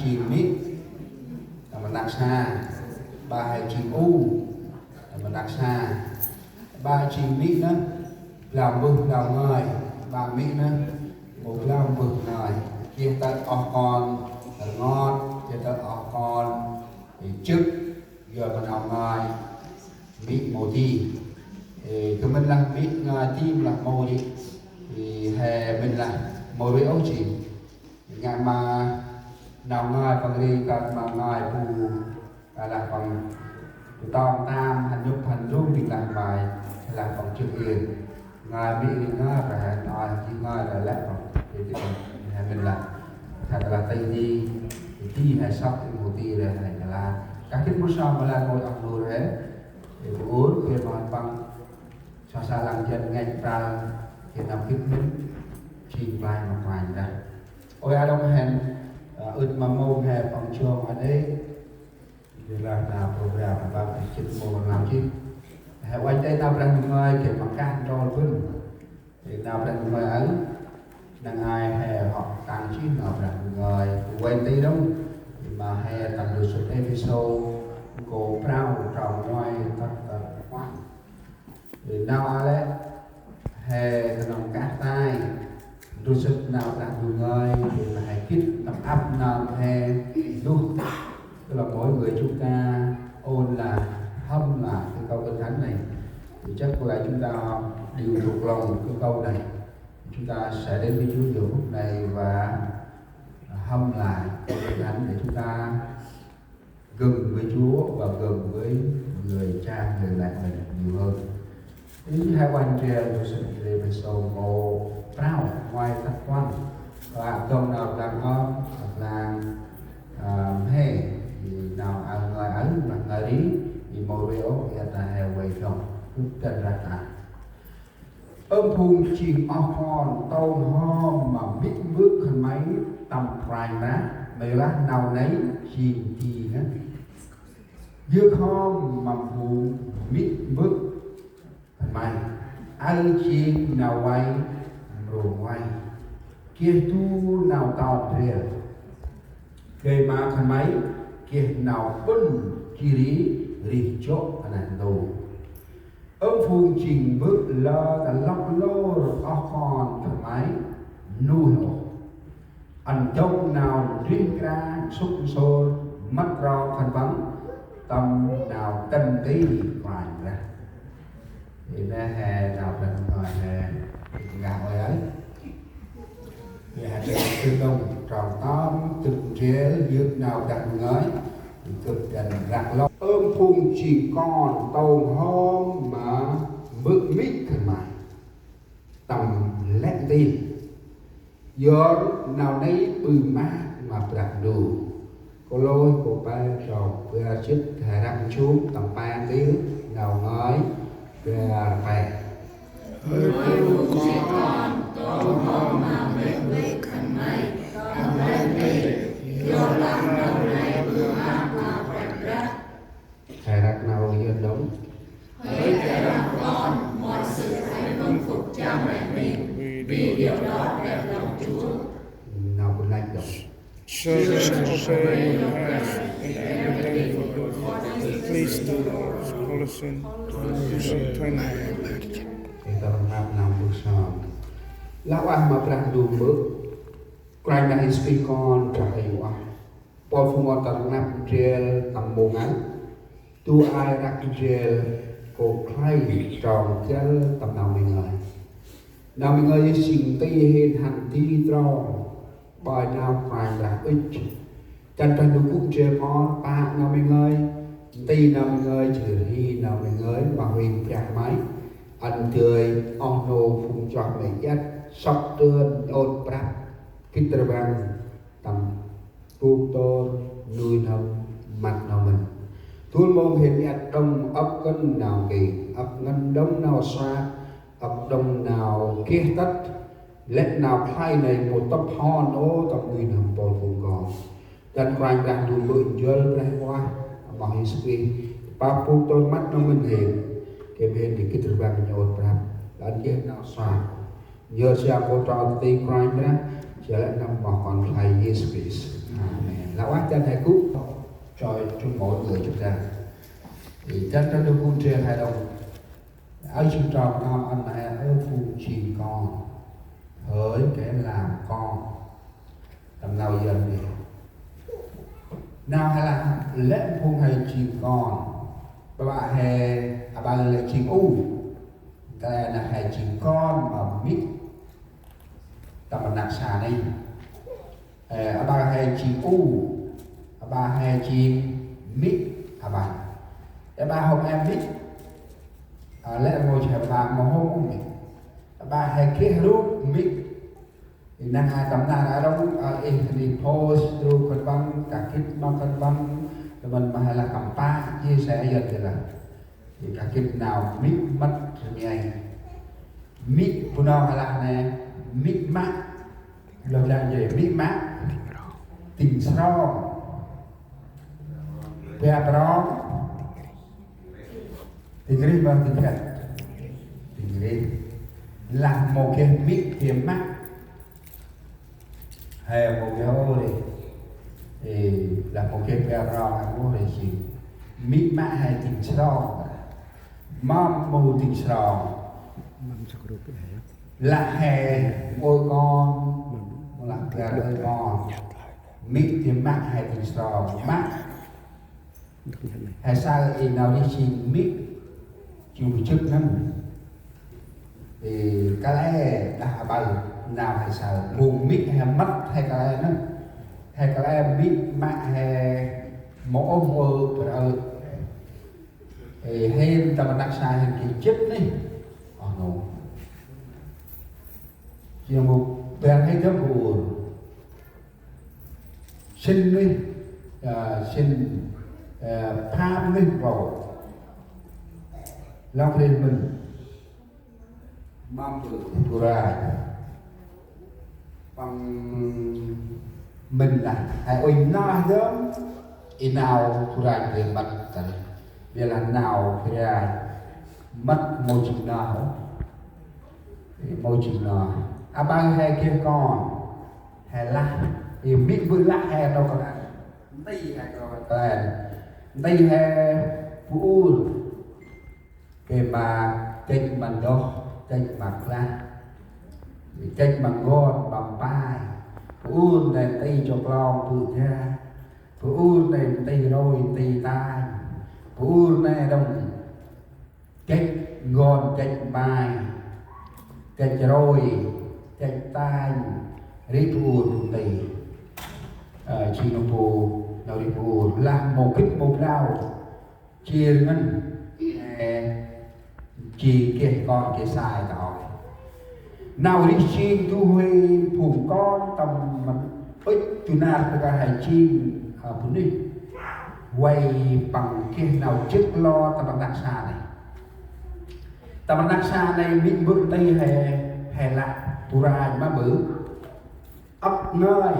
chim mít là mình đặt xa ba hai chim u là mình đặt xa ba chim mít đó làm bực làm ngời ba mít đó một làm bực ngời kia ta con là ngon kia ta con thì trước giờ mình học ngời mít màu thi thì cứ mình là mít tim là màu đi thì hè mình là màu với ấu chỉ ngày mà nào ngài phần đi cần mà ngài phù là phần tòng tam hành nhục hành dung thì làm bài là phần trực hiền ngài bị ngài phải nói chỉ ngài là lẽ phần thì mình là thật là tây đi thì hay sắp thì một tí là các cái món sao mà là ngồi học đồ đấy thì uống khi mà bằng cho xa làm chân ngay ra thì nằm kích mình trình bày một vài ra ôi ai đông hẹn mà môn hè phòng trường ở đây thì là program và phải chỉnh môn làm chứ hệ quanh đây nào đang người kể bằng can rồi vinh thì nào đang người ấy đang ai hè học càng chứ nào đang người quanh đây đúng mà hè tầm được số episode cổ prao tròn ngoài tất khoan thì nào ai đấy hè lòng cá tai đôi sức nào đang nhiều người thì là hãy kích tập áp nào hè luôn tức là mỗi người chúng ta ôn là hâm là cái câu kinh thánh này thì chắc có lẽ chúng ta đều thuộc lòng cái câu này chúng ta sẽ đến với Chúa giờ phút này và hâm lại câu kinh thánh để chúng ta gần với Chúa và gần với người cha người mẹ mình nhiều hơn. Thứ hai quan trẻ tôi sẽ để về sâu một trao ngoài các quan và công nào đang ngon là hè thì nào người ấy là người đi thì mỗi điều hiện tại là quay trong cứ cần ra cả âm phùng chìm con tàu ho mà biết bước khẩn máy tầm phai ná mấy lát nào nấy chìm thì hết dưa khom mà phù biết bước khẩn máy ai chìm nào quay rồi quay kia tu nào tàu rìa cây mà khẩn máy kia nào bưng chi lý rì chốt anh anh đồ âm phùng trình bước lơ là lóc lô rồi có con khẩn máy nuôi hộ anh trông nào riêng ra xúc xô mắt ro khẩn vắng tâm nào tân tí phải ra thì ra hè nào đang ngồi hè ngạc ngoài ấy thì hãy để tư đông tròn tóm thực chế dược nào đặt ngới thì cực gần rạc lóc ôm phùng chỉ còn tàu hôm mà bước mít thần mại tầm lét tin gió nào nấy bừ má mà đặt đủ cô lôi cô ba trò về chích thả răng xuống tầm 3 tiếng nào ngói về phải con tàu hôm mà bước thần mại tầm lét tin gió nào nấy bừ má mà đặt ra thầy đặt nào dân đúng hãy để làm con mọi sự hãy vâng phục cha mẹ mình vì điều đó đẹp lòng Chúa. nào cũng lạnh được Children, obey your parents in everything for good. Please do Colossians 2:20. kita menghadap bersama. Lawan ma prang du bước, crai na history con trai wa. Paul phu ngot tang nap jail tầm mông án. Tu ai rak jail cô khai tròn jail tầm nào mình ngơi. Nào mình ngơi sinh ti hen hành ti tròn. Bài nào phải là ít chân chân đúng cũng chơi con ba nào mình ơi ti nào mình ơi trừ hi nào mình ơi mà huyền chặt máy anh chơi ono phun cho mình dắt sọc tươn ôn prap kít tơ bang tầm tu tôn nuôi nông mặt nào mình thôn môn hiện nhật trong ấp cân nào kỳ ấp ngân đông nào xa ấp đông nào kia tất lẽ nào khai này một tập hòn ô tập người nằm bồn vùng gò dan khoanh đang đùi bự dơ ra qua bằng hình sức đi ba phút tôi mắt nó mình hiện kèm hiện thì cái thực bằng nhột ra dan kia nào xoa nhờ xe cô trò tí khoanh ra sẽ lại nằm bỏ còn khai Jesus Christ. Amen. quá chân thầy cúc cho mỗi người chúng ta thì chân trong đôi cuốn truyền hay đâu áo chúng tròn con anh mẹ ơi phụ chỉ con hỡi kẻ làm con làm nào giờ đi nào hay là lẽ phun hay chỉ con bà hè bà là chỉ u cái là hay chỉ con mà biết tầm nặng xà này bà hay chỉ u bà hay chỉ mít bà học em mít lẽ ngồi chờ bà mà hôm bà hay kia lúc mít thì năng hai tầm nào ở đâu in thì post rồi con văn cả kit bao con văn rồi mình mà hay là cầm pa chia sẻ giờ thì là thì cả kit nào mít mất như này mít của nó hay là này mít mát rồi là gì mít mát tình sâu về đó tình riêng và tình khác tình riêng là một cái mít hiểm mát hay một cái ô thì là một cái bè rò ăn ô thì chỉ mít mát hay tình sâu mom mù tình sâu là hè ôi con là gà ơi con mít thì mát hay tình sâu mát hay sao thì nào đi xin mít chịu chức lắm thì cái lẽ đã bày nào hay sao buồn mít hay mất hay cái lẽ nó hay cái lẽ mít mát hay mẫu ôm vợ rồi thì hay tầm đặc sai hình kỳ chết đi chỉ là một bèn hay thấp buồn xin đi xin tham đi vào lòng lên mình mong được ra bằng mình là hãy ôi na gớm in nào thu ra về mặt cái vì là nào thì ra mất môi trường nào môi trường nào ba hay kia con hay là thì biết vui lạ hay đâu còn tây hay còn tây hay vũ cái mà cái mình đó cái mặt la cái bằng ngon bằng bài u này tây cho con từ ra u này tây rồi tây tai u này đông cái ngon cái bài cái rồi cái tai đi phù tây chỉ nó phù nào đi phù làm một kích một lao chia ngân chỉ kia con kia sai rồi nào đi xin tu huy phùng con tầm mình ít tu na cái hành chi ở phun đi quay bằng kia nào trước lo tầm bằng đặc xa này tầm bằng đặc xa này bị bước tây hè lạ tu ra mà bự ấp ngơi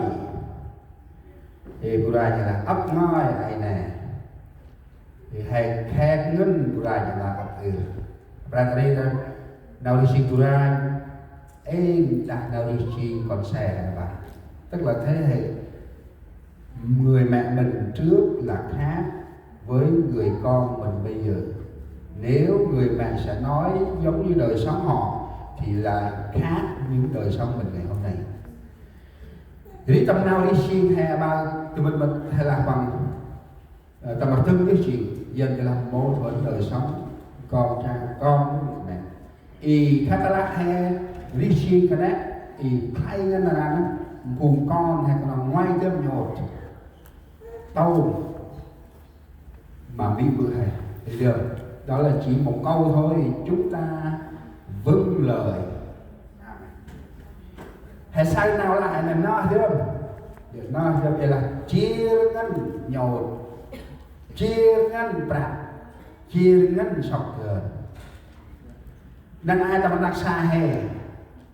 thì tu ra như là ấp ngơi này nè thì hè khe ngân tu ra như là ấp ra đây rồi nào đi xin tu ra đặt nào đi xin còn xe là bà tức là thế hệ người mẹ mình trước là khác với người con mình bây giờ nếu người mẹ sẽ nói giống như đời sống họ thì là khác như đời sống mình ngày hôm nay thì tâm nào đi xin hay ba thì mình hay là bằng tầm mặt thương cái chuyện dần cho làm mâu thuẫn đời sống con cha con mẹ y khát lá hay lý xin cái đấy thì thay nên là nó cùng con hay còn ngoài đâm nhột tâu mà bị bự hay thì được đó là chỉ một câu thôi chúng ta vâng lời hay sai nào lại là nó thêm để nó thêm vậy là chia ngân nhột chia ngân bạc chia ngân sọc gần đang ai ta đặt xa hè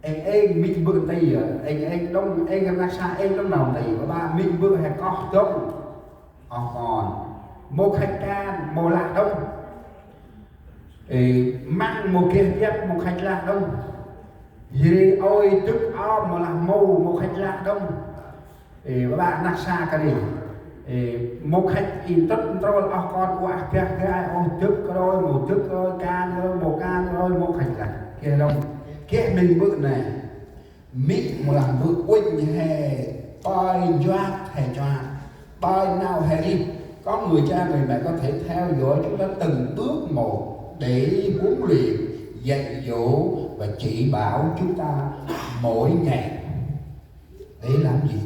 anh mình bự tây anh đông anh đặt xa anh đông nào tây và ba mình bự hay có đông còn một khách can một lạc đông mang một kia tiếp một khách lạc đông gì ôi tức om mà là màu một khách lạc đông và bạn đặt xa cái gì một khách in tất rồi con qua cái ô trước rồi một trước rồi can rồi một can rồi một khách là kia đâu kia mình bự này mít một làm bự quỳnh hè bài doa hè doa bài nào hè đi có người cha người mẹ có thể theo dõi chúng ta từng bước một để huấn luyện dạy dỗ và chỉ bảo chúng ta mỗi ngày để làm gì.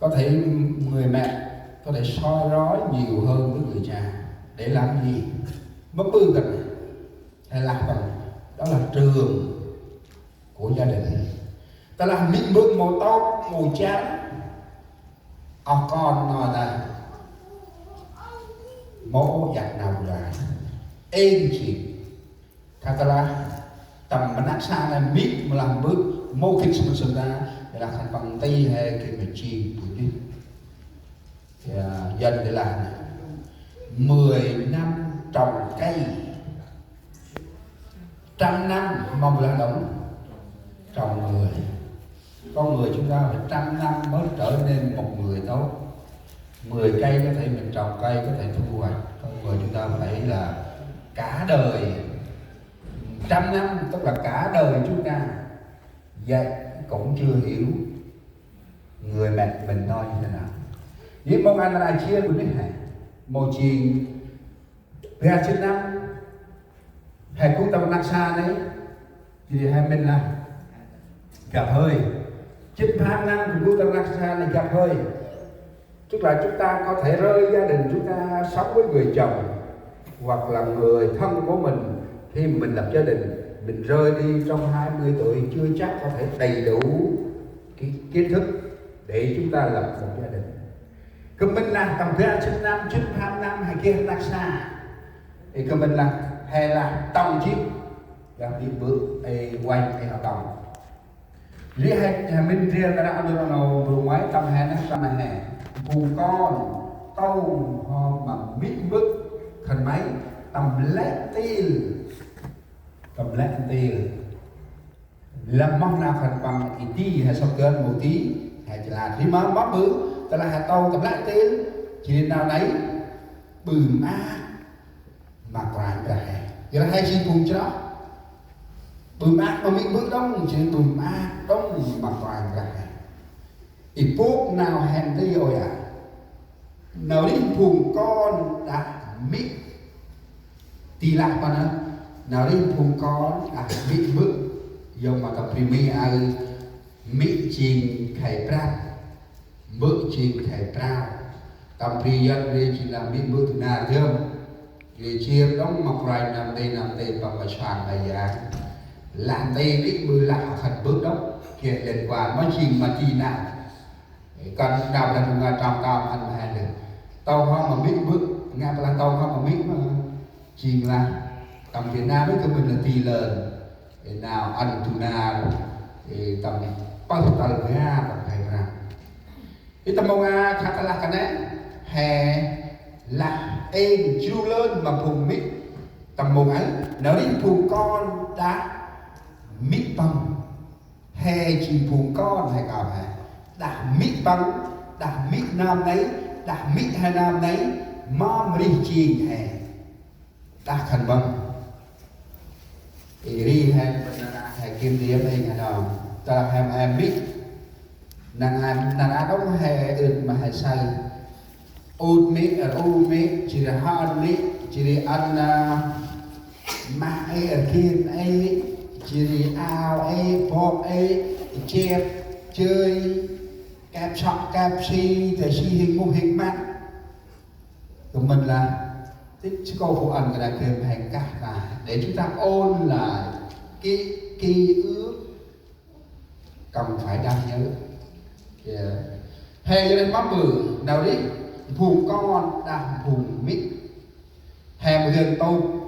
Có thể người mẹ có thể soi rói nhiều hơn với người cha để làm gì mất bư cần hay là cần đó là trường của gia đình ta làm mình bước một tóc một chán con nói là mẫu giặt nào là êm chị katalah tầm mà nát xa là biết mà làm bước mô kinh sân sân ra để là thành bằng tay hay cái mà chi tụi đi dân để làm 10 năm trồng cây 100 năm mong là đóng trồng người. Con người chúng ta phải 100 năm mới trở nên một người tốt. 10 cây có thể mình trồng cây có thể thu hoạch, con người chúng ta phải là cả đời 100 năm, tức là cả đời chúng ta vậy cũng chưa hiểu người mẹ mình nói như thế nào. Nhưng mong anh là chia của mình này một chuyện ra trên năm hay cũng tầm nặng xa đấy thì hai mình là gặp hơi 9 năm cũng tầm nặng xa này gặp hơi, tức là chúng ta có thể rơi gia đình chúng ta sống với người chồng hoặc là người thân của mình khi mình lập gia đình, mình rơi đi trong 20 tuổi chưa chắc có thể đầy đủ cái kiến thức để chúng ta lập một gia đình. Cứ mình là tầm ra 9 năm hay kia là xa thì cứ mình là hay là tông chiếc và đi bước quay hay họ đồng riêng hay mình riêng là đã được nào vừa ngoái tầm hè nó sao mà hè cùng con tâu họ mà biết bước thần máy tầm lét tiền làm mong nào phần bằng ít tí hay sau cơn một tí hay chỉ là tí má bắp bứ tức là hạt tàu tầm lét tiền chỉ đến nào đấy bừng á mà còn cái giờ hai chi cùng chứ đó bừng á mà mình bước đông chỉ bừng á đông mà còn cái ít phút nào hẹn tới rồi à nào đi cùng con đã mít tì lạc mà nó nào đi cùng con đã mít bước dùng mà tập premier mít chìm khải pra bước chìm khải pra tập priyan đi chỉ là mít bước từ nào thơm thì chia đóng mặc rai nằm đây bằng mà sàn này giá làm đây biết mưa lạ thật bước đó kia liên quan nó chìm mà chi nào còn nào là một trong cao ăn hai được tàu hoa mà biết bước nghe là tàu hoa mà biết mà chìm là tầm Việt Nam với mình là tì lợn nào ăn tuna thì tầm bao nhiêu tàu nga tầm này ra cái tầm ông nga khá là cái đấy hè là em chưa lên mà phùng mít tầm mùng ấy nếu đi phùng con đã mít bằng hè chỉ phùng con hay cả hè đã mít bằng đã mít nam đấy đã mít hai nam đấy mà đi chi hè đã khẩn bằng thì đi hay kim điểm hay nhà nào ta em mít nàng đóng hè ươn mà hay say út mít chỉ là han mít chỉ là ăn mà ấy ở kiên ấy chỉ là ao ấy bom ấy chép chơi kẹp sọc kẹp xi để xi hình mô hình mắt của mình là tích câu phụ ẩn cái này kèm hành cả là để chúng ta ôn lại cái ký ức cần phải đang nhớ hay cho nên mắm bự nào đi phùng con đang phùng mít hè một dân tâu